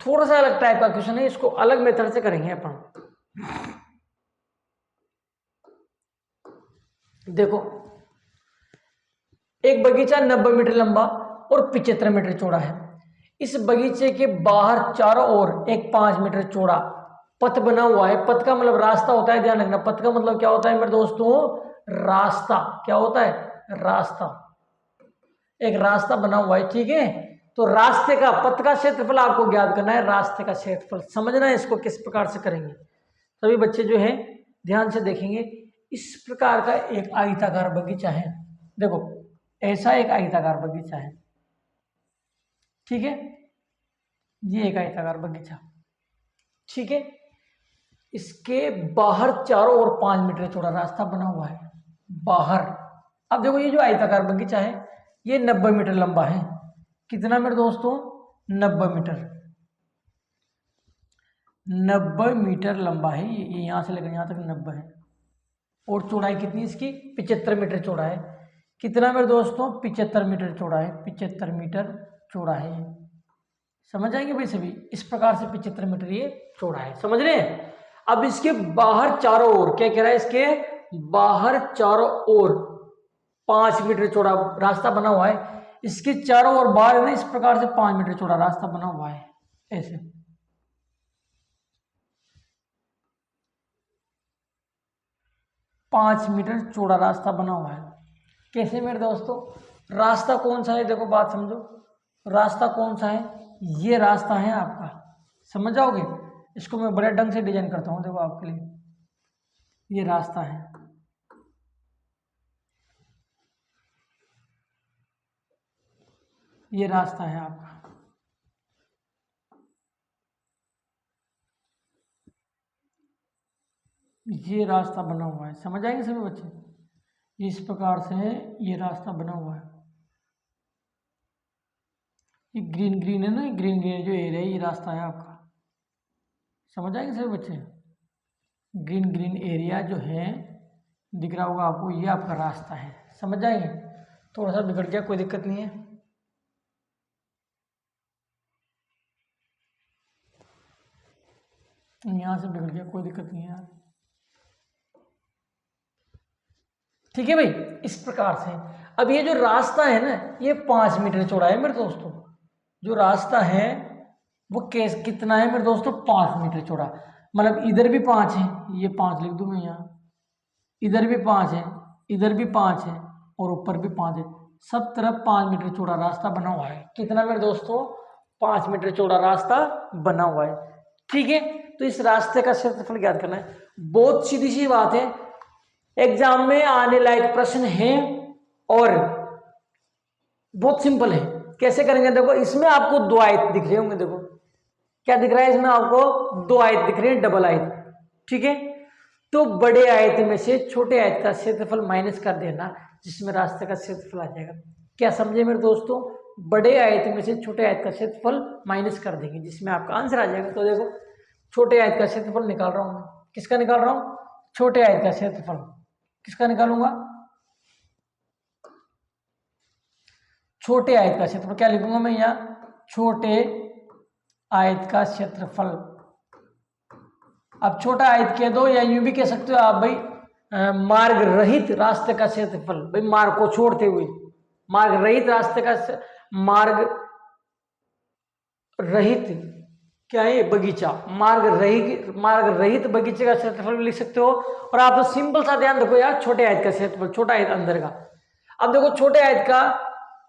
थोड़ा सा अलग टाइप का क्वेश्चन है, इसको अलग मेथड से करेंगे अपन। देखो एक बगीचा 90 मीटर लंबा और 75 मीटर चौड़ा है। इस बगीचे के बाहर चारों ओर एक 5 मीटर चौड़ा पथ बना हुआ है। पथ का मतलब रास्ता होता है, ध्यान रखना। पथ का मतलब क्या होता है मेरे दोस्तों, रास्ता। क्या होता है, रास्ता। एक रास्ता बना हुआ है, ठीक है। तो रास्ते का, पथ का क्षेत्रफल आपको ज्ञात करना है, रास्ते का क्षेत्रफल समझना है। इसको किस प्रकार से करेंगे, सभी बच्चे जो है ध्यान से देखेंगे। इस प्रकार का एक आयताकार बगीचा है, देखो ऐसा एक आयताकार बगीचा है, ठीक है। ये एक आयताकार बगीचा, ठीक है। इसके बाहर चारों ओर 5 मीटर चौड़ा रास्ता बना हुआ है बाहर। अब देखो ये जो आयताकार बगीचा है ये 90 मीटर लंबा है। कितना मेरे दोस्तों, 90 मीटर। 90 मीटर लंबा है ये यहां से लेकर यहां तक 90 है। और चौड़ाई कितनी इसकी, 75 मीटर चौड़ा है। कितना मेरे दोस्तों, 75 मीटर चौड़ा है। 75 मीटर चौड़ा है ये, समझ आएंगे भाई सभी। इस प्रकार से 75 मीटर ये चौड़ा है, समझ रहे हैं। अब इसके बाहर चारों ओर क्या कह रहा है, इसके बाहर चारों ओर 5 मीटर चौड़ा रास्ता बना हुआ है। इसके चारों ओर बाहर में इस प्रकार से 5 मीटर चौड़ा रास्ता बना हुआ है, ऐसे। पांच मीटर चौड़ा रास्ता बना हुआ है। कैसे मेरे दोस्तों, रास्ता कौन सा है, देखो बात समझो। रास्ता कौन सा है, ये रास्ता है आपका, समझ जाओगे। इसको मैं बड़े ढंग से डिजाइन करता हूँ, देखो आपके लिए। ये रास्ता है, ये रास्ता है आपका। ये रास्ता बना हुआ है, समझ आएंगे सभी बच्चे। इस प्रकार से ये रास्ता बना हुआ है। ये ग्रीन ग्रीन है ना, ग्रीन ग्रीन जो एरिया है ये रास्ता है आपका, समझ आएंगे सभी बच्चे। ग्रीन ग्रीन एरिया जो है दिख रहा होगा आपको, ये आपका रास्ता है, समझ आएंगे। थोड़ा सा बिगड़ गया, कोई दिक्कत नहीं है। यहाँ से बिगड़ गया, कोई दिक्कत नहीं है यार, ठीक है भाई। इस प्रकार से अब ये जो रास्ता है ना ये 5 मीटर चौड़ा है मेरे दोस्तों। जो रास्ता है वो कितना है मेरे दोस्तों, 5 मीटर चौड़ा। मतलब इधर भी 5 है, ये 5 लिख दूं मैं यहाँ, इधर भी 5 है, इधर भी 5 है और ऊपर भी 5 है। सब तरफ 5 मीटर चौड़ा रास्ता बना हुआ है। कितना मेरे दोस्तों, 5 मीटर चौड़ा रास्ता बना हुआ है, ठीक है। तो इस रास्ते का क्षेत्रफल ज्ञात करना है। बहुत सीधी सी बात है, एग्जाम में आने लायक प्रश्न है। और बहुत सिंपल है। कैसे करेंगे देखो, इसमें आपको दो आयत दिख रहे होंगे, देखो क्या दिख रहा है इसमें आपको, दो आयत दिख रहे हैं, डबल आयत, ठीक है। तो बड़े आयत में से छोटे आयत का क्षेत्रफल माइनस कर देना, जिसमें रास्ते का क्षेत्रफल आ जाएगा। क्या समझे मेरे दोस्तों, बड़े आयत में से छोटे आयत का क्षेत्रफल माइनस कर देंगे, जिसमें आपका आंसर आ जाएगा। तो देखो छोटे आयत का क्षेत्रफल निकाल रहा हूं मैं, किसका निकाल रहा हूं, छोटे आयत का क्षेत्रफल, किसका निकालूंगा, छोटे आयत का क्षेत्रफल। क्या लिखूंगा मैं यहाँ, छोटे आयत का क्षेत्रफल। अब छोटा आयत कह दो या यूं भी कह सकते हो आप भाई, मार्ग रहित रास्ते का क्षेत्रफल, भाई मार्ग को छोड़ते हुए, मार्ग रहित रास्ते का, मार्ग रहित क्या है, बगीचा, मार्ग रहित बगीचे का क्षेत्रफल भी लिख सकते हो। और आप तो सिंपल सा ध्यान रखो यार, छोटे आयत का क्षेत्रफल, छोटा आयत अंदर का। अब देखो छोटे आयत का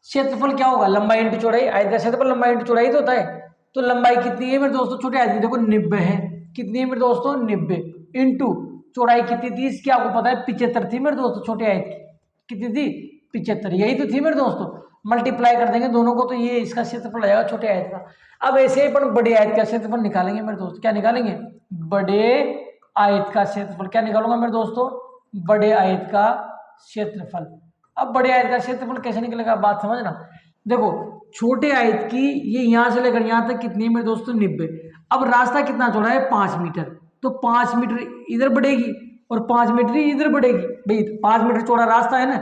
क्षेत्रफल क्या होगा, लंबाई इंटू चौड़ाई। आयत का क्षेत्रफल लंबाई इंटू चौड़ाई तो होता है। तो लंबाई कितनी है मेरे दोस्तों, छोटे आयत की देखो 90 है, कितनी है मेरे दोस्तों 90, इंटू चौड़ाई कितनी थी इसकी आपको पता है 75 थी मेरे दोस्तों, छोटे आयत की कितनी थी 75, यही तो थी मेरे दोस्तों। मल्टीप्लाई कर देंगे दोनों को तो ये इसका क्षेत्रफल आ जाएगा छोटे आयत का। अब ऐसे ही अपन बड़े आयत का क्षेत्रफल निकालेंगे मेरे दोस्त, क्या निकालेंगे, बड़े आयत का क्षेत्रफल। क्या निकालूंगा मेरे दोस्तों, बड़े आयत का क्षेत्रफल। अब बड़े आयत का क्षेत्रफल कैसे निकलेगा, बात समझना। देखो छोटे आयत की ये यहां से लेकर यहां तक कितनी है मेरे दोस्तों 90। अब रास्ता कितना चौड़ा है 5 मीटर, तो 5 मीटर इधर बढ़ेगी और 5 मीटर इधर बढ़ेगी। भाई 5 मीटर चौड़ा रास्ता है ना,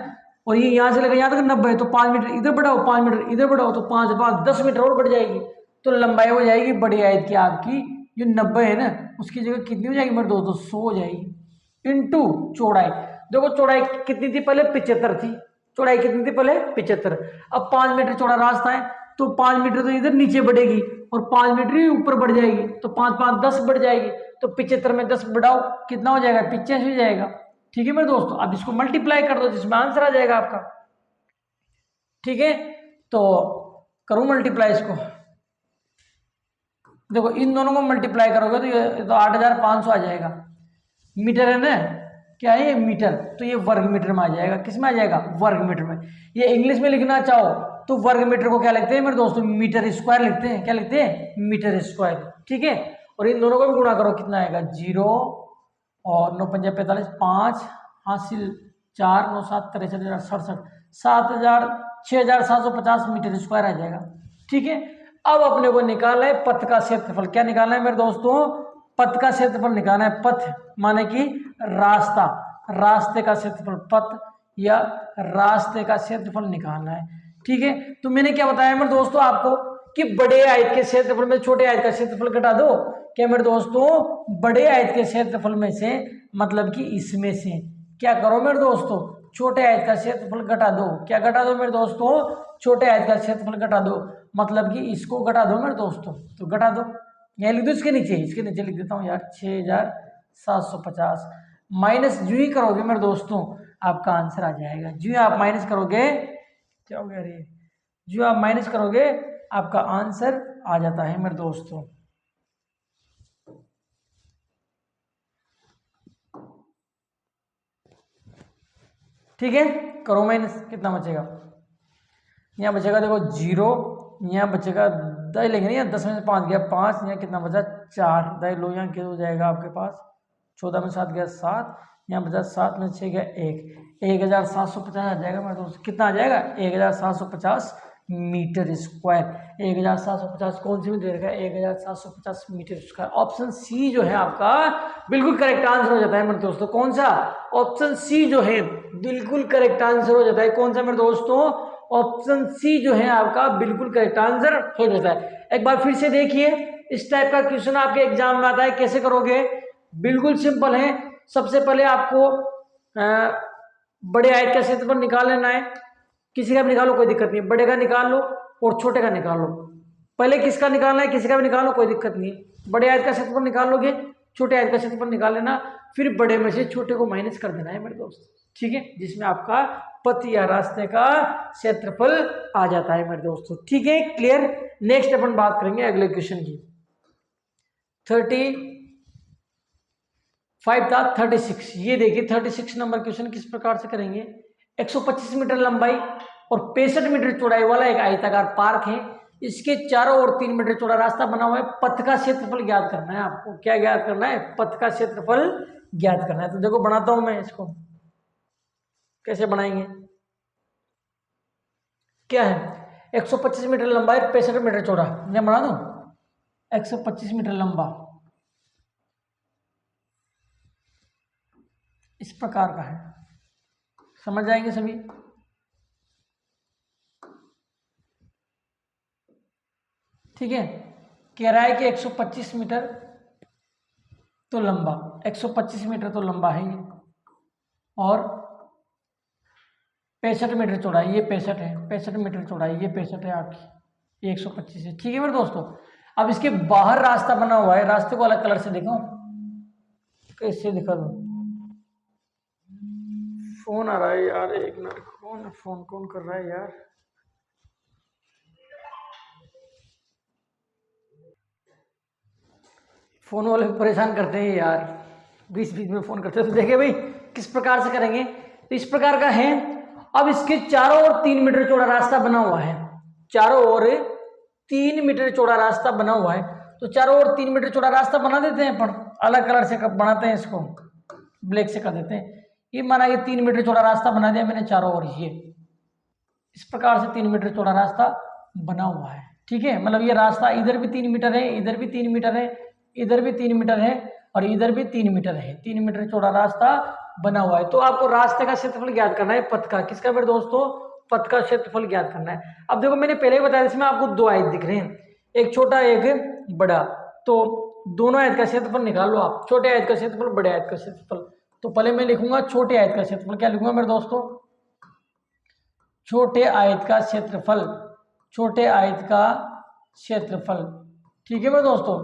और ये यहां से लेकर यहां तक 90 है, तो 5 मीटर इधर बढ़ाओ, 5 मीटर इधर बढ़ाओ, तो 5 10 मीटर और बढ़ जाएगी। तो लंबाई हो जाएगी बड़ी आयत की आपकी, जो 90 है ना उसकी जगह कितनी हो जाएगी मेरे दोस्तों 100 हो जाएगी, इंटू चौड़ाई। देखो चौड़ाई कितनी थी पहले 75 थी, चौड़ाई कितनी थी पहले 75। अब 5 मीटर चौड़ा रास्ता है, तो 5 मीटर तो इधर नीचे बढ़ेगी और 5 मीटर ही ऊपर बढ़ जाएगी, तो 5 5 10 बढ़ जाएगी। तो 75 में 10 बढ़ाओ कितना हो जाएगा 85 हो जाएगा, ठीक है मेरे दोस्तों। अब इसको मल्टीप्लाई कर दो जिसमें आंसर आ जाएगा आपका, ठीक है। तो करूं मल्टीप्लाई इसको, देखो इन दोनों को मल्टीप्लाई करोगे तो ये तो 8500 आ जाएगा, मीटर है ना, क्या है ये मीटर, तो ये वर्ग मीटर में आ जाएगा, किस में आ जाएगा वर्ग मीटर में। ये इंग्लिश में लिखना चाहो तो वर्ग मीटर को क्या लिखते हैं मेरे दोस्तों, मीटर स्क्वायर लिखते हैं, क्या लिखते हैं मीटर स्क्वायर, ठीक है। और इन दोनों को भी गुणा करो कितना आएगा 0 और 9 5 45 5 हासिल 4 9 7 63 67 6750 मीटर स्क्वायर आ जाएगा, ठीक है। अब अपने को निकालना है पथ का क्षेत्रफल। क्या निकालना है मेरे दोस्तों, पथ का क्षेत्रफल निकालना है। पथ माने कि रास्ता, रास्ते का क्षेत्रफल, पथ या रास्ते का क्षेत्रफल निकालना है, ठीक है। तो मैंने क्या बताया मेरे दोस्तों आपको कि बड़े आयत के क्षेत्रफल में छोटे आयत का क्षेत्रफल घटा दो। क्या मेरे दोस्तों, बड़े आयत के क्षेत्रफल में से मतलब कि इसमें से क्या करो मेरे दोस्तों, छोटे आयत का क्षेत्रफल घटा दो। क्या घटा दो मेरे दोस्तों, छोटे आयत का क्षेत्रफल घटा दो, मतलब कि इसको घटा दो मेरे दोस्तों। तो घटा दो, यह लिख दो इसके नीचे लिख देता हूँ यार 6750 माइनस जो ही करोगे मेरे दोस्तों आपका आंसर आ जाएगा। जो आप माइनस करोगे क्या हो गया रे, जो आप माइनस करोगे आपका आंसर आ जाता है मेरे दोस्तों, ठीक है। करो माइनस, कितना बचेगा, यहाँ बचेगा देखो 0, यहाँ बचेगा दस लेंगे नहीं, 10 में से 5 गया 5, यहाँ कितना बचा 4, दस लो यहाँ क्या हो जाएगा आपके पास 14 में 7 गया 7, यहाँ बचा 7 में 6 गया 1, 1750 आ जाएगा मेरे दोस्त। कितना आ जाएगा 1750 मीटर स्क्वायर। 1750 कौन सी में दे रखा है 1750 मीटर स्क्वायर। ऑप्शन सी जो है आपका बिल्कुल करेक्ट आंसर हो जाता है मेरे दोस्तों। कौन सा, ऑप्शन सी जो है बिल्कुल करेक्ट आंसर हो जाता है। कौन सा मेरे दोस्तों, ऑप्शन सी जो है आपका बिल्कुल करेक्ट आंसर हो जाता है। एक बार फिर से देखिए, इस टाइप का क्वेश्चन आपके एग्जाम में आता है, कैसे करोगे, बिल्कुल सिंपल है। सबसे पहले आपको बड़े आयत का क्षेत्रफल निकाल लेना है, किसी का भी निकालो कोई दिक्कत नहीं, बड़े का निकाल लो और छोटे का निकाल लो। पहले किसका निकालना है, किसी का भी निकाल लो कोई दिक्कत नहीं है। बड़े आयत का क्षेत्रफल निकाल लोगे, छोटे आयत का क्षेत्रफल निकाल लेना, फिर बड़े में से छोटे को माइनस कर देना है मेरे दोस्त, ठीक है, जिसमें आपका पथ या रास्ते का क्षेत्रफल आ जाता है मेरे दोस्तों, ठीक है, क्लियर। नेक्स्ट अपन बात करेंगे अगले क्वेश्चन की। 35 था 36, ये देखिए 36 नंबर क्वेश्चन किस प्रकार से करेंगे। 125 मीटर लंबाई और 65 मीटर चौड़ाई वाला एक आयताकार पार्क है। इसके चारों ओर 3 मीटर चौड़ा रास्ता बना हुआ है। पथ का क्षेत्रफल ज्ञात करना है आपको। क्या ज्ञात करना है? पथ का क्षेत्रफल ज्ञात करना है। तो देखो बनाता हूं मैं इसको, कैसे बनाएंगे। क्या है? 125 मीटर लंबाई, 65 मीटर चौड़ा। मैं बना दूं 125 मीटर लंबा, इस प्रकार का है। समझ जाएंगे सभी। ठीक है, कह रहा है कि 125 मीटर तो लंबा, 125 मीटर तो लंबा है ये, और 65 मीटर चौड़ाई, ये 65 है, 65 मीटर चौड़ाई, ये 65 है आपकी, ये 125 है। ठीक है मेरे दोस्तों, अब इसके बाहर रास्ता बना हुआ है। रास्ते को अलग कलर से दिखाऊं, कैसे दिखा दूं? फोन आ रहा है यार, एक मिनट। फोन कौन कर रहा है यार? फोन वाले परेशान करते हैं यार, बीच बीच में फोन करते हैं। तो देखिए भाई किस प्रकार से करेंगे। तो इस प्रकार का है। अब इसके चारों ओर 3 मीटर चौड़ा रास्ता बना हुआ है। चारों ओर 3 मीटर चौड़ा रास्ता बना हुआ है। तो चारों ओर 3 मीटर चौड़ा रास्ता बना देते हैं अपन, अलग कलर से बनाते हैं इसको, ब्लैक से कर देते हैं। ये माना ये 3 मीटर चौड़ा रास्ता बना दिया मैंने चारों ओर। ये इस प्रकार से 3 मीटर चौड़ा रास्ता बना हुआ है। ठीक है, मतलब ये रास्ता इधर भी 3 मीटर है, इधर भी 3 मीटर है, इधर भी 3 मीटर है, और इधर भी 3 मीटर है। 3 मीटर चौड़ा रास्ता बना हुआ है। तो आपको रास्ते का क्षेत्रफल ज्ञात करना है, पथ का। किसका मेरे दोस्तों? पथ का क्षेत्रफल ज्ञात करना है। अब देखो मैंने पहले ही बताया, इसमें आपको 2 आयत दिख रहे हैं, एक छोटा एक बड़ा। तो दोनों आयत का क्षेत्रफल निकाल लो आप, छोटे आयत का क्षेत्रफल, बड़े आयत का क्षेत्रफल। तो पहले मैं लिखूंगा छोटे आयत का क्षेत्रफल। क्या लिखूंगा मेरे दोस्तों? छोटे आयत का क्षेत्रफल, छोटे आयत का क्षेत्रफल। ठीक है मेरे दोस्तों,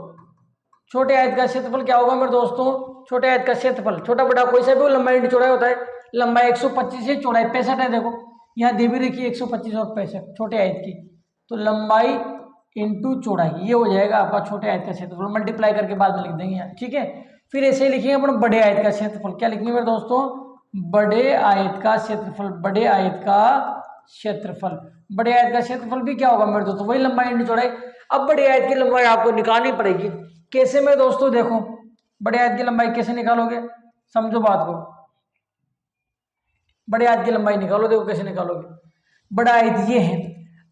छोटे आयत का क्षेत्रफल क्या होगा मेरे दोस्तों? छोटे आयत का क्षेत्रफल, छोटा बड़ा कोई सा भी लंबाई इंटू चौड़ाई होता है। लंबाई 125 है, चौड़ाई 65 है। देखो यहाँ दे भी रखी 125 और 65 छोटे आयत की। तो लंबाई इंटू चौड़ाई, ये हो जाएगा आपका छोटे आयत का क्षेत्रफल। मल्टीप्लाई करके बाद में लिख देंगे यहाँ। ठीक है, फिर ऐसे ही लिखेंगे अपन बड़े आयत का क्षेत्रफल। क्या लिखेंगे मेरे दोस्तों? बड़े आयत का क्षेत्रफल, बड़े आयत का क्षेत्रफल। बड़े आयत का क्षेत्रफल भी क्या होगा मेरे दोस्तों? वही लंबाई इंटू चौड़ाई। अब बड़े आयत की लंबाई आपको निकालनी पड़ेगी। कैसे मेरे दोस्तों? देखो बड़े आयत की लंबाई कैसे निकालोगे, समझो बात को। बड़े आयत की लंबाई निकालो, देखो कैसे निकालोगे। बड़ा आयत ये है।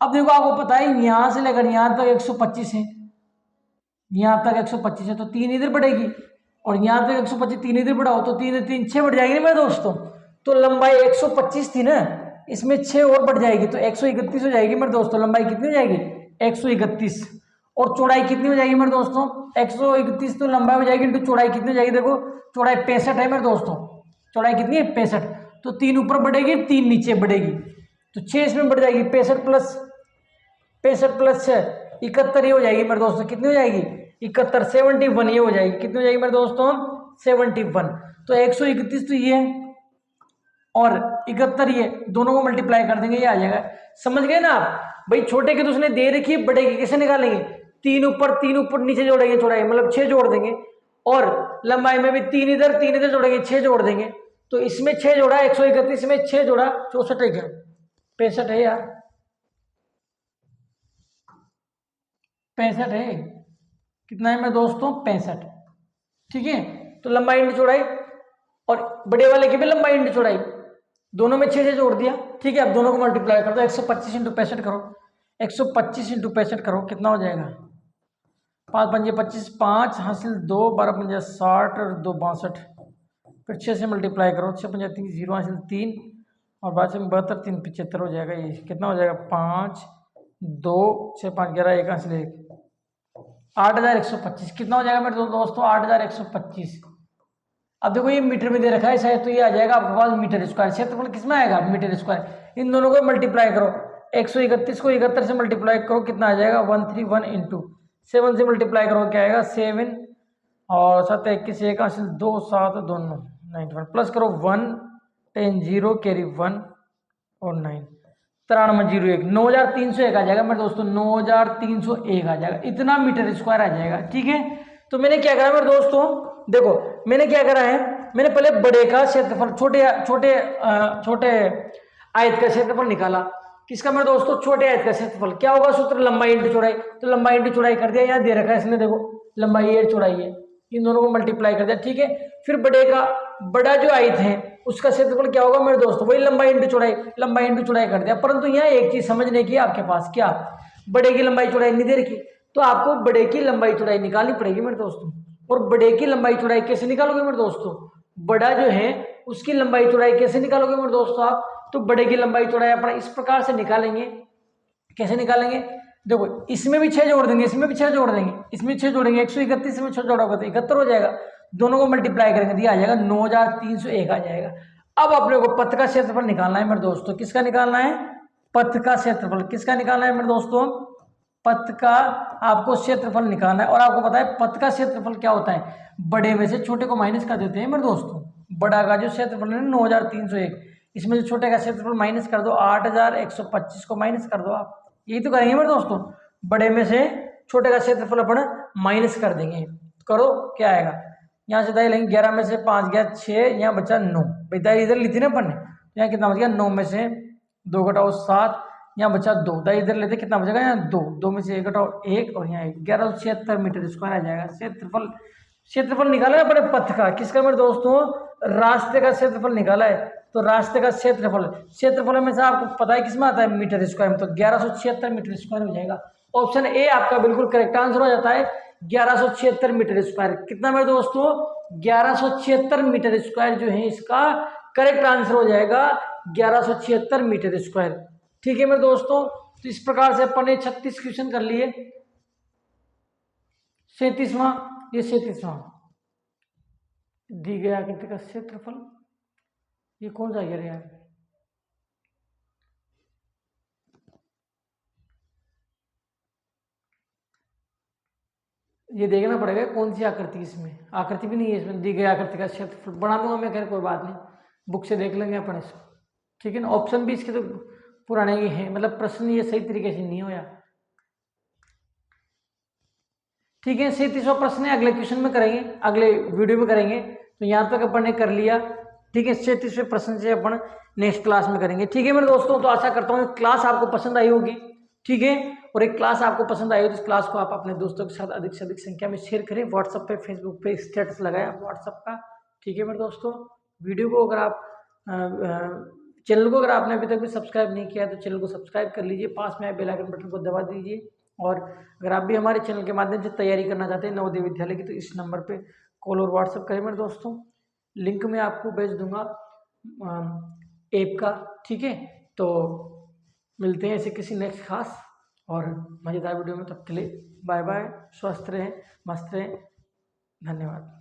अब देखो आपको पता है यहां से लेकर यहां तक 125 है, यहां तक 125 है, तो 3 इधर बढ़ेगी, और यहां तक 125, 3 इधर बढ़ाओ तो 3 3 6 बढ़ जाएगी ना मेरे दोस्तों। तो लंबाई 125 थी ना, इसमें 6 और बढ़ जाएगी, तो 131 हो जाएगी मेरे दोस्तों। लंबाई कितनी हो जाएगी? 131। और चौड़ाई कितनी हो जाएगी मेरे दोस्तों? 131 तो लंबाई हो जाएगी, इंटू चौड़ाई कितनी हो जाएगी? देखो चौड़ाई 65 है मेरे दोस्तों। चौड़ाई कितनी है? 65। तो 3 ऊपर बढ़ेगी, 3 नीचे बढ़ेगी, तो 6 इसमें बढ़ जाएगी। 65 प्लस 6 71 ये हो जाएगी मेरे दोस्तों। कितनी हो जाएगी? 71, 71 ये हो जाएगी। कितनी हो जाएगी मेरे दोस्तों? 71। तो 131 तो ये और 71 ये, दोनों को मल्टीप्लाई कर देंगे, ये आ जाएगा। समझ गए ना आप? भाई छोटे की तो उसने दे रखी है, बड़े की कैसे निकालेंगे? 3 ऊपर नीचे जोड़ेंगे, चौड़ाई मतलब 6 जोड़ देंगे, और लंबाई में भी 3 इधर जोड़ेंगे, 6 जोड़ देंगे। तो इसमें 6 जोड़ा 131 में 6 जोड़ा 64 है, 65 है यार, 65 है। कितना है मेरे दोस्तों? 65। ठीक है, तो लंबाई इंटू चौड़ाई, और बड़े वाले की भी लंबाई इंटू चौड़ाई, दोनों में 6 जोड़ दिया। ठीक है, अब दोनों को मल्टीप्लाई कर दो। 125 इंटू 65 करो, 125 इंटू 65 करो, कितना हो जाएगा? 5 पंजे 25, 5 हासिल 2, 12 पंजे 60 और 2 62। फिर 6 से मल्टीप्लाई करो, 6 पंजे 3, 0 हासिल 3, और 5 में 72, 3 75 हो जाएगा। ये कितना हो जाएगा? 5 2 6 5 11 1 हासिल 1, 8125। कितना हो जाएगा मेरे दोस्तों? 8125। अब देखो ये मीटर में दे रखा है शायद, तो ये आ जाएगा आपके पास मीटर स्क्वायर। क्षेत्रफल किसमें आएगा? Metre square. इन दोनों को मल्टीप्लाई करो, 131 को 71 से मल्टीप्लाई करो, कितना आ जाएगा? 131 इंटू 7 से मल्टीप्लाई करो, क्या आएगा? 7 और 7 21 1 हासिल 2 7 2 9 91, प्लस करो 1 10 0 कैरी 1 और 9 93 01 9301 आ जाएगा मेरे दोस्तों। 9301 आ जाएगा, इतना मीटर स्क्वायर आ जाएगा। ठीक है, तो मैंने क्या करा मेरे दोस्तों? देखो मैंने क्या करा है, मैंने पहले बड़े का क्षेत्रफल, छोटे आयत का क्षेत्रफल निकाला, किसका मेरे दोस्तों, छोटे आयत का क्षेत्रफल। क्या होगा सूत्र, लंबाई इंटू चौड़ाई, तो लंबाई इंटू चौड़ाई कर दिया, यहाँ दे रखा है इसने, देखो लंबाई और चौड़ाई है, इन दोनों को मल्टीप्लाई कर दिया, ठीक है। फिर बड़ा जो आयत है उसका क्षेत्रफल क्या होगा मेरे दोस्तों, वही लंबाई इंटू चौड़ाई, लंबाई इंटू चौड़ाई कर दिया। परंतु यहाँ एक चीज समझने की आपके पास, क्या बड़े की लंबाई चौड़ाई नहीं दे रखी, तो आपको बड़े की लंबाई चौड़ाई निकालनी पड़ेगी मेरे दोस्तों। और बड़े की लंबाई चौड़ाई कैसे निकालोगे मेरे दोस्तों, बड़ा जो है उसकी लंबाई चौड़ाई कैसे निकालोगे मेरे दोस्तों आप, तो बड़े की लंबाई चौड़ाई अपना इस प्रकार से निकालेंगे। कैसे निकालेंगे, देखो इसमें भी 6 जोड़ देंगे, इसमें भी 6 जोड़ देंगे, इसमें 6 जोड़ेंगे, 131 में 6 जोड़ोगे तो 71 हो जाएगा, दोनों को मल्टीप्लाई करेंगे दिया आ जाएगा 9301 आ जाएगा। अब अपने को पथ का क्षेत्रफल निकालना है मेरे दोस्तों, किसका निकालना है, पथ का क्षेत्रफल, किसका निकालना है मेरे दोस्तों, पथ का आपको क्षेत्रफल निकालना है। और आपको पता है पथ का क्षेत्रफल क्या होता है, बड़े में से छोटे को माइनस कर देते हैं मेरे दोस्तों। बड़ा का जो क्षेत्रफल है 9301, इसमें से छोटे का क्षेत्रफल माइनस कर दो, 8125 को माइनस कर दो आप, यही तो करेंगे मेरे दोस्तों, बड़े में से छोटे का क्षेत्रफल अपन माइनस कर देंगे। करो क्या आएगा, यहाँ से दाई लेंगे, 11 में से 5 गया 6, यहाँ बचा 9, भाई दाई इधर ली थी ना अपन ने, यहाँ कितना बच गया, 9 में से 2 घटाओ 7, यहाँ बचा 2, दाई इधर लेते कितना बचेगा, यहाँ 2, 2 में से 1 घटाओ 1, और यहाँ 1176 मीटर स्क्वायर आ जाएगा। क्षेत्रफल निकाला है अपने पथ का, किसका मेरे दोस्तों, रास्ते का क्षेत्रफल निकाला है। तो रास्ते का क्षेत्रफल में से आपको पता है किसमें आता है, मीटर स्क्वायर में, तो 1176 मीटर स्क्वायर हो जाएगा। ऑप्शन ए आपका बिल्कुल करेक्ट आंसर हो जाता है, 1176 मीटर स्क्वायर। कितना मेरे दोस्तों, 1176 मीटर स्क्वायर जो है इसका करेक्ट आंसर हो जाएगा, 1176 मीटर स्क्वायर। ठीक है मेरे दोस्तों, तो इस प्रकार से अपन ने 36 क्वेश्चन कर लिए। 37वां, ये 37वां दी गई आकृति का क्षेत्रफल, ये कौन सा है यार, ये देखना पड़ेगा कौन सी आकृति, इसमें आकृति भी नहीं है, इसमें दी गई आकृति का क्षेत्रफल बना दूंगा मैं, खैर कोई बात नहीं, बुक से देख लेंगे अपन इसको, ठीक है ना। ऑप्शन भी इसके तो पुराने ही हैं, मतलब प्रश्न ये सही तरीके से नहीं होया, ठीक है। 37वां प्रश्न है, अगले क्वेश्चन में करेंगे, अगले वीडियो में करेंगे। तो यहाँ तक अपन ने कर लिया, ठीक है। 37वें प्रश्न से अपन नेक्स्ट क्लास में करेंगे, ठीक है मेरे दोस्तों। तो आशा करता हूँ क्लास आपको पसंद आई होगी, ठीक है। और एक क्लास आपको पसंद आई हो तो इस क्लास को आप अपने दोस्तों के साथ अधिक से अधिक संख्या में शेयर करें, व्हाट्सएप पे, फेसबुक पे स्टेटस लगाएं आप व्हाट्सएप का, ठीक है मेरे दोस्तों। वीडियो को अगर आप चैनल को अगर आपने अभी तक भी सब्सक्राइब नहीं किया तो चैनल को सब्सक्राइब कर लीजिए, पास में बेल आइकन बटन को दबा दीजिए। और अगर आप भी हमारे चैनल के माध्यम से तैयारी करना चाहते हैं नवोदय विद्यालय की, तो इस नंबर पे कॉल और व्हाट्सएप करें मेरे दोस्तों। लिंक मैं आपको भेज दूंगा ऐप का, ठीक है। तो मिलते हैं ऐसे किसी नेक्स्ट खास और मज़ेदार वीडियो में, तब के लिए बाय बाय, स्वस्थ रहें, मस्त रहें, धन्यवाद।